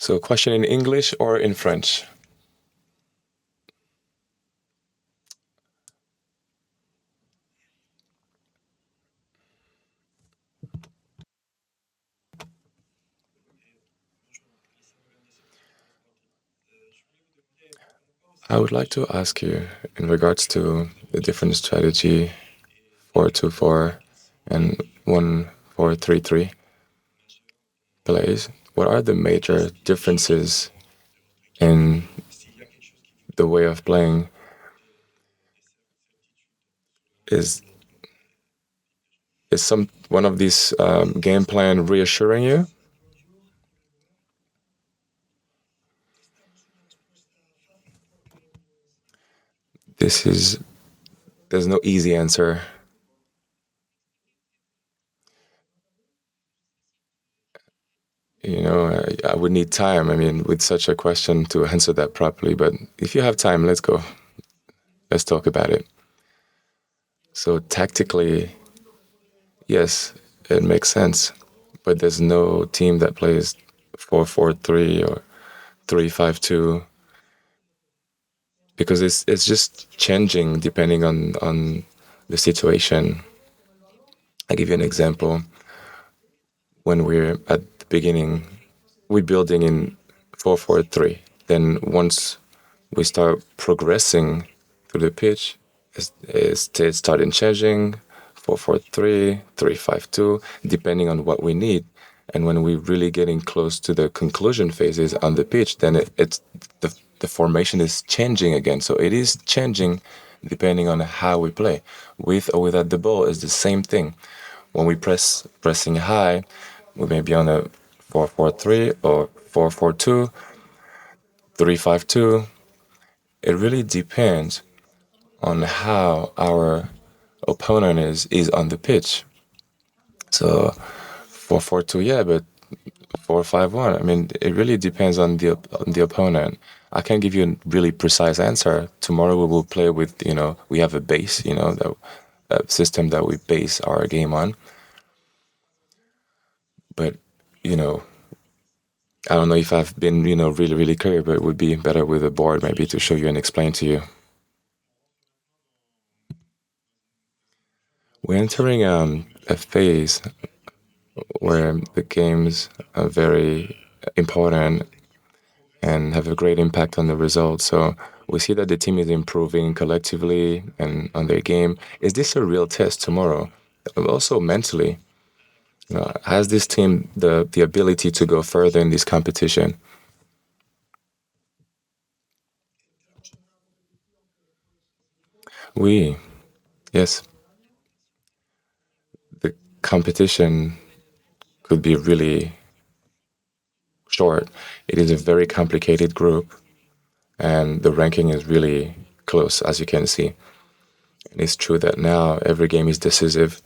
So, question in English or in French? I would like to ask you in regards to the different strategy 4-2-4 and 1-4-3-3 plays. What are the major differences in the way of playing? Is some one of these game plan reassuring you? This is there's no easy answer. I would need time. I mean, with such a question to answer that properly. But if you have time, let's go. Let's talk about it. So tactically, yes, it makes sense. But there's no team that plays 4-4-3 or 3-5-2 because it's just changing depending on the situation. I give you an example. When we're at the beginning, we're building in 4-4-3. Then once we start progressing through the pitch, it started changing 4-4-3, 3-5-2, depending on what we need. And when we're really getting close to the conclusion phases on the pitch, then it's the formation is changing again. So it is changing depending on how we play. With or without the ball is the same thing. When we pressing high, we may be on a 4-4-3 or 4-4-2, 3-5-2. It really depends on how our opponent is on the pitch. So 4-4-2, yeah, but 4-5-1. I mean, it really depends on the opponent. I can't give you a really precise answer. Tomorrow we will play with, we have a base, the system that we base our game on. But, I don't know if I've been, really, really clear, but it would be better with a board maybe to show you and explain to you. We're entering a phase where the games are very important and have a great impact on the results. So we see that the team is improving collectively and on their game. Is this a real test tomorrow? Also mentally, has this team the ability to go further in this competition? We, yes, the competition could be really short. It is a very complicated group, and the ranking is really close, as you can see. And it's true that now every game is decisive,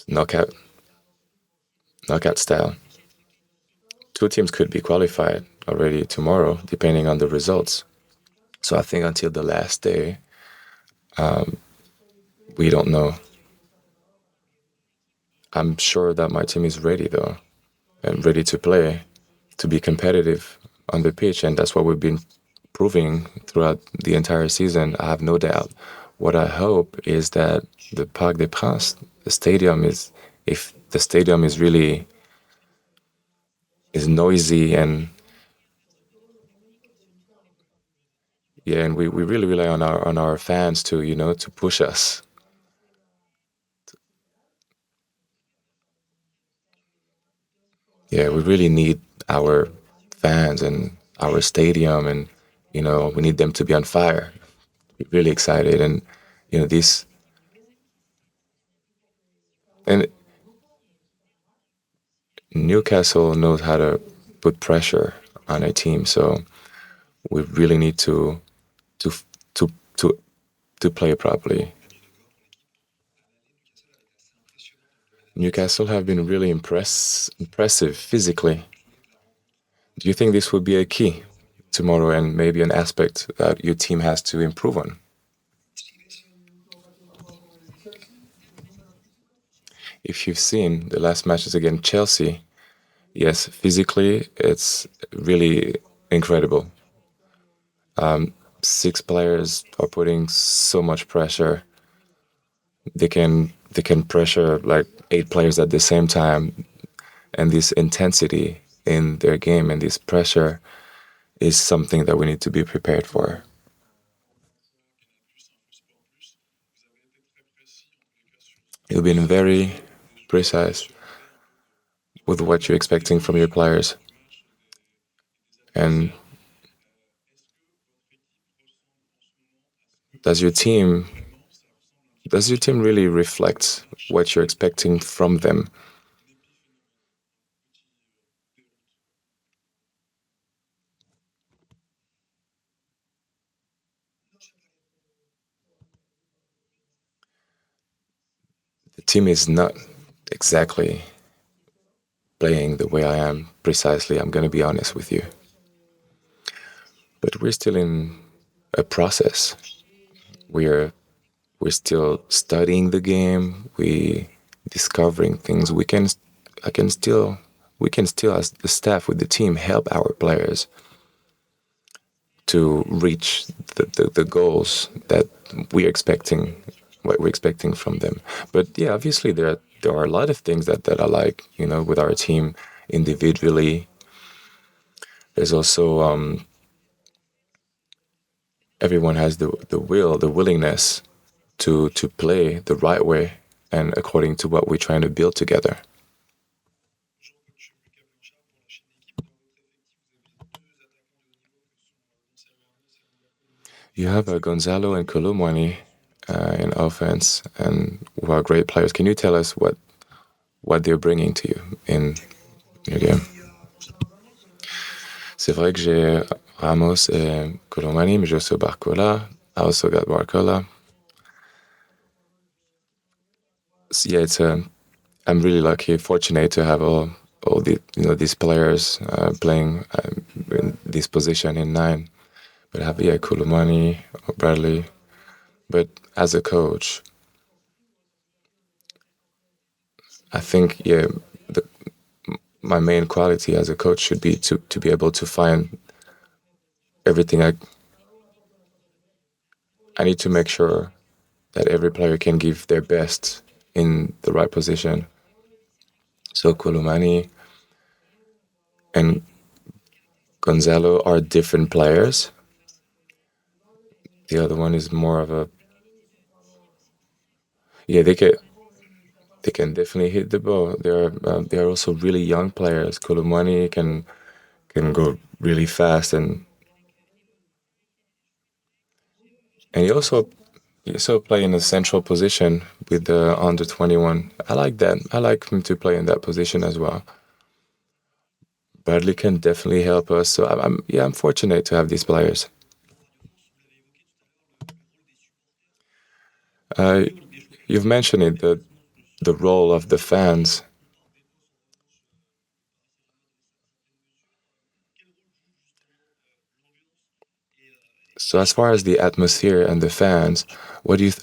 knockout, knockout style. Two teams could be qualified already tomorrow, depending on the results. So I think until the last day, we don't know. I'm sure that my team is ready, though, and ready to play, to be competitive on the pitch. And that's what we've been proving throughout the entire season. I have no doubt. What I hope is that the Parc des Princes, the stadium is, if the stadium is really is noisy and yeah, and we really rely on our fans to, to push us. Yeah, we really need our fans and our stadium, and we need them to be on fire. We're really excited, and this and Newcastle knows how to put pressure on a team, so we really need to to to to play properly. Newcastle have been really impressive physically. Do you think this would be a key tomorrow and maybe an aspect that your team has to improve on? If you've seen the last matches against Chelsea, Yes, physically, it's really incredible. Six players are putting so much pressure. They can pressure like eight players at the same time, and this intensity in their game and this pressure is something that we need to be prepared for. You've been very precise with what you're expecting from your players, and does your team does your team really reflect what you're expecting from them? The team is not exactly playing the way I am precisely. I'm going to be honest with you, but we're still in a process. We're we're still studying the game. We discovering things. I can still, we can still, as the staff with the team, help our players to reach the goals that we're expecting, what we're expecting from them. But yeah, obviously there are a lot of things that I like, with our team individually. There's also everyone has the willingness to play the right way and according to what we're trying to build together. You have Gonzalo and Kolomwani in offense, and who are great players. Can you tell us what they're bringing to you in your game? C'est vrai que j'ai Ramos et Kolomwani, mais j'ai aussi Barcola. I also got Barcola. So yeah, I'm really lucky, fortunate to have all these players playing in this position in nine. But I have Kolomwani or Bradley. But as a coach, I think the, my main quality as a coach should be to be able to find everything. I need to make sure that every player can give their best in the right position. So Kulumani and Gonzalo are different players. The other one is more of a, yeah, they can definitely hit the ball. They are also really young players. Kulumani can go really fast, and he also play in a central position with the under 21. I like that. I like him to play in that position as well. Bradley can definitely help us. So I'm fortunate to have these players. Uh, you've mentioned it, the role of the fans. So as far as the atmosphere and the fans,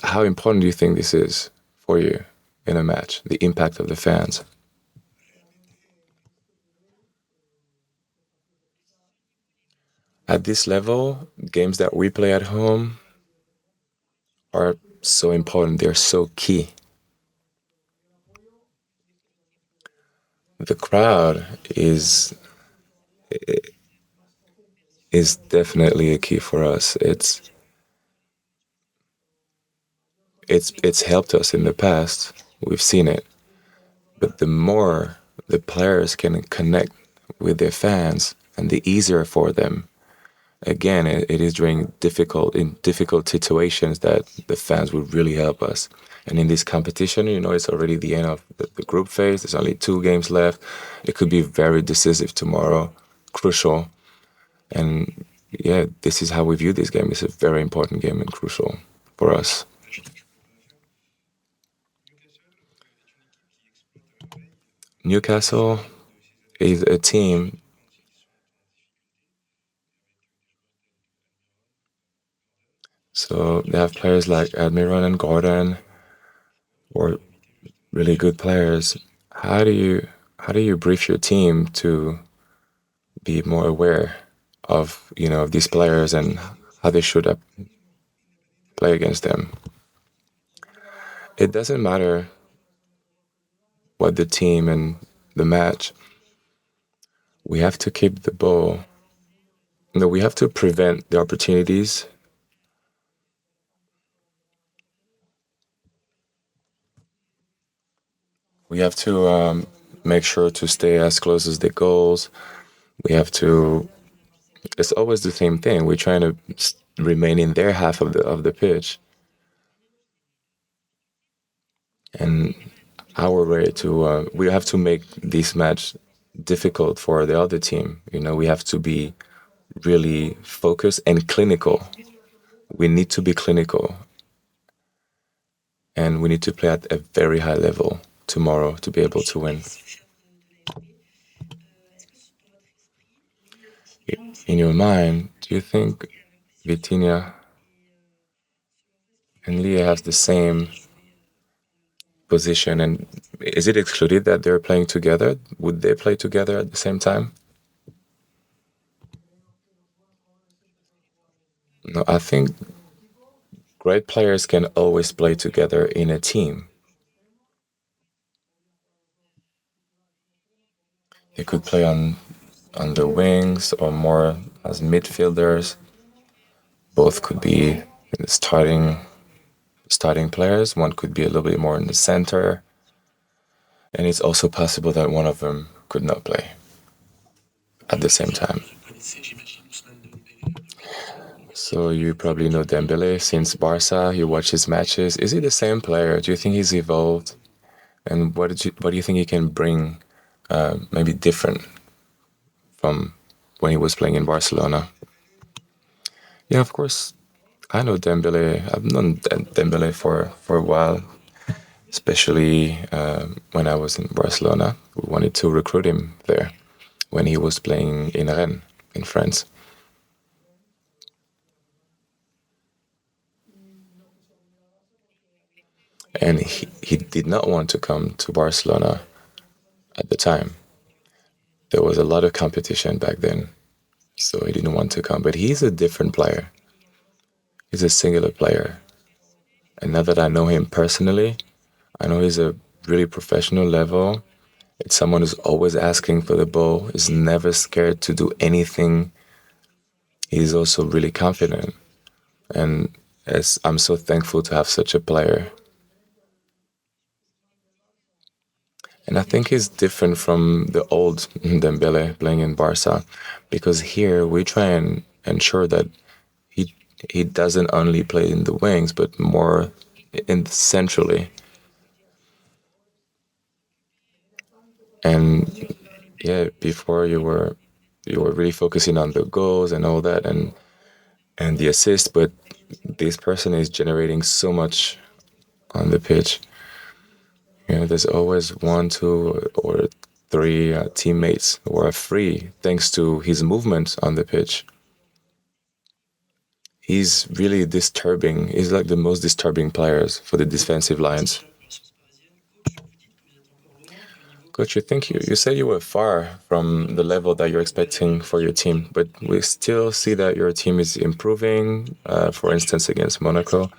how important do you think this is for you in a match? The impact of the fans. At this level, games that we play at home are so important. They're so key. The crowd is definitely a key for us. It's helped us in the past. We've seen it. But the more the players can connect with their fans and the easier for them, again, it is during difficult situations that the fans will really help us. And in this competition, it's already the end of the group phase. There's only two games left. It could be very decisive tomorrow, crucial. And yeah, this is how we view this game. It's a very important game and crucial for us. Newcastle is a team, so they have players like Admiral and Gordon, or really good players. How do you how do you brief your team to be more aware of of these players and how they should play against them? It doesn't matter what the team and the match. We have to keep the ball. No, we have to prevent the opportunities. We have to make sure to stay as close as the goals. We have to. It's always the same thing. We're trying to remain in their half of the pitch, and our way to. We have to make this match difficult for the other team. We have to be really focused and clinical. We need to be clinical, and we need to play at a very high level tomorrow to be able to win. In your mind, do you think Vitinha and Leah have the same position? And is it excluded that they're playing together? Would they play together at the same time? No, I think great players can always play together in a team. They could play on the wings or more as midfielders. Both could be starting players. One could be a little bit more in the center. And it's also possible that one of them could not play at the same time. So you probably know Dembele since Barca. You watch his matches. Is he the same player? Do you think he's evolved? And what do you think he can bring, maybe different from when he was playing in Barcelona? Yeah, of course. I know Dembele. I've known Dembele for a while, especially when I was in Barcelona. We wanted to recruit him there when he was playing in Rennes in France. And he did not want to come to Barcelona at the time. There was a lot of competition back then, so he didn't want to come. But he's a different player. He's a singular player. And now that I know him personally, I know he's a really professional level. It's someone who's always asking for the ball, is never scared to do anything. He's also really confident. And I'm so thankful to have such a player. And I think he's different from the old Dembele playing in Barca, because here we try and ensure that he he doesn't only play in the wings, but more in centrally. And yeah, before you were really focusing on the goals and all that and the assist, but this person is generating so much on the pitch. There's always one, two, or three teammates who are free thanks to his movement on the pitch. He's really disturbing. He's like the most disturbing players for the defensive lines. Coach, you think you said you were far from the level that you're expecting for your team, but we still see that your team is improving. For instance, against Monaco,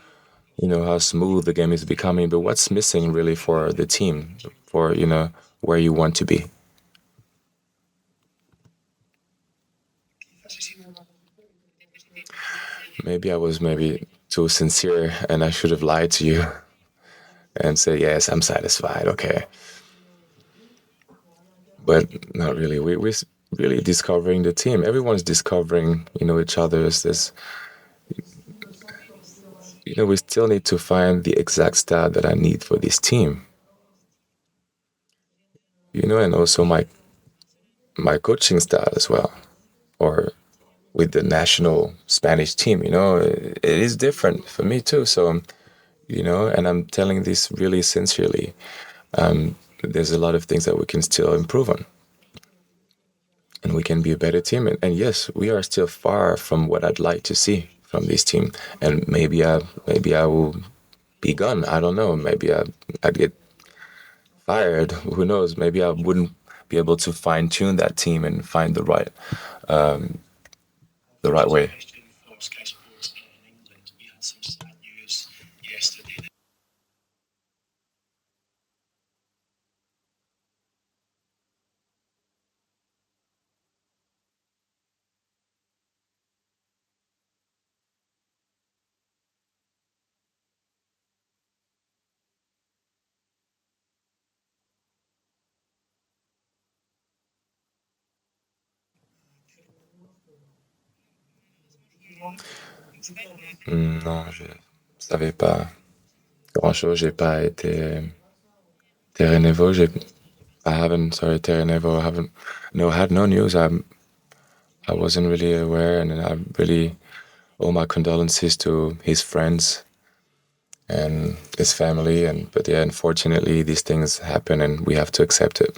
how smooth the game is becoming. But what's missing really for the team, for where you want to be? Maybe I was maybe too sincere, and I should have lied to you and say yes, I'm satisfied. Okay, but not really. We're really discovering the team. Everyone's discovering, each other's. We still need to find the exact style that I need for this team. And also my coaching style as well, or with the national Spanish team. It is different for me too. So, and I'm telling this really sincerely. There's a lot of things that we can still improve on, and we can be a better team. And yes, we are still far from what I'd like to see from this team. And maybe I will be gone. I don't know. Maybe I'd get fired. Who knows? Maybe I wouldn't. be able to fine tune that team and find the right way. Non, je savais pas grand-chose. J'ai pas été terrain niveau. I haven't, sorry, terrain niveau. I haven't, no, had no news. I wasn't really aware, and I really all my condolences to his friends and his family. And but yeah, unfortunately, these things happen, and we have to accept it.